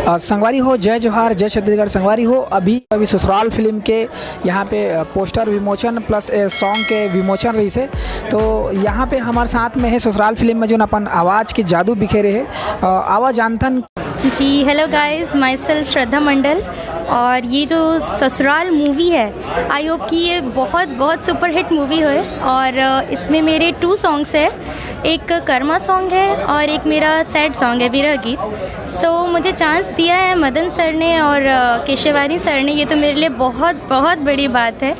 संगवारी हो, जय जोहार, जय छत्तीसगढ़। संगवारी हो, अभी ससुराल फिल्म के यहाँ पे पोस्टर विमोचन प्लस सॉन्ग के विमोचन रही से, तो यहाँ पे हमारे साथ में है ससुराल फिल्म में जो अपन आवाज़ के जादू बिखेरे है आवाज़ जानथन जी। हेलो गाइस, माई सेल्फ श्रद्धा मंडल। और ये जो ससुराल मूवी है, आई होप कि ये बहुत बहुत सुपर हिट मूवी है। और इसमें मेरे 2 सॉन्ग्स है, एक कर्मा सॉन्ग है और एक मेरा सैड सॉन्ग है, विरह गीत। सो मुझे चांस दिया है मदन सर ने और केशवानी सर ने, ये तो मेरे लिए बहुत बहुत बड़ी बात है।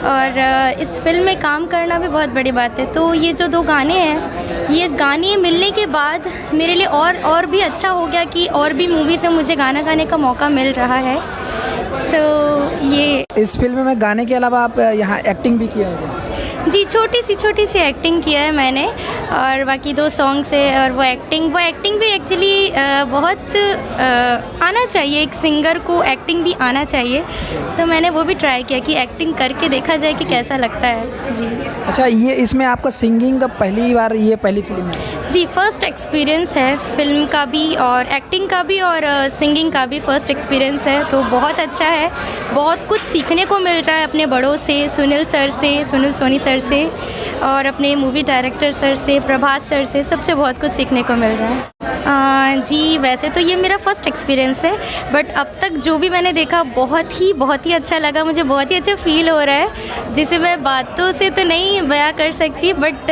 और इस फिल्म में काम करना भी बहुत बड़ी बात है। तो ये जो 2 गाने हैं, ये गाने मिलने के बाद मेरे लिए और भी अच्छा हो गया कि और भी मूवीज़ में मुझे गाना गाने का मौका मिल रहा है। सो ये इस फिल्म में गाने के अलावा आप यहाँ एक्टिंग भी किया है? जी, छोटी सी एक्टिंग किया है मैंने, और बाकी 2 सॉन्ग्स है। और वो एक्टिंग भी एक्चुअली बहुत आना चाहिए, एक सिंगर को एक्टिंग भी आना चाहिए। तो मैंने वो भी ट्राई किया कि एक्टिंग करके देखा जाए कि कैसा लगता है। जी अच्छा, ये इसमें आपका सिंगिंग का पहली बार, ये पहली फिल्म है? जी, फर्स्ट एक्सपीरियंस है फिल्म का भी और एक्टिंग का भी और सिंगिंग का भी फर्स्ट एक्सपीरियंस है। तो बहुत अच्छा है, बहुत कुछ सीखने को मिल रहा है अपने बड़ों से, सुनील सोनी सर से, और अपने मूवी डायरेक्टर सर से, प्रभास सर से, सबसे बहुत कुछ सीखने को मिल रहा है। जी, वैसे तो ये मेरा फर्स्ट एक्सपीरियंस है, बट अब तक जो भी मैंने देखा बहुत ही अच्छा लगा। मुझे बहुत ही अच्छा फील हो रहा है, जिसे मैं बातों से तो नहीं बयां कर सकती, बट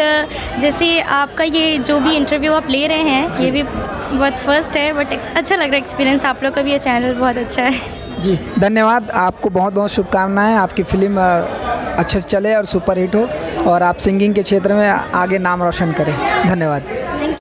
जैसे आपका ये जो भी इंटरव्यू आप ले रहे हैं, ये भी बहुत फर्स्ट है, बट अच्छा लग रहा है एक्सपीरियंस। आप लोग का भी ये चैनल बहुत अच्छा है। जी धन्यवाद, आपको बहुत बहुत शुभकामनाएं। आपकी फिल्म अच्छे से चले और सुपर हिट हो, और आप सिंगिंग के क्षेत्र में आगे नाम रोशन करें। धन्यवाद।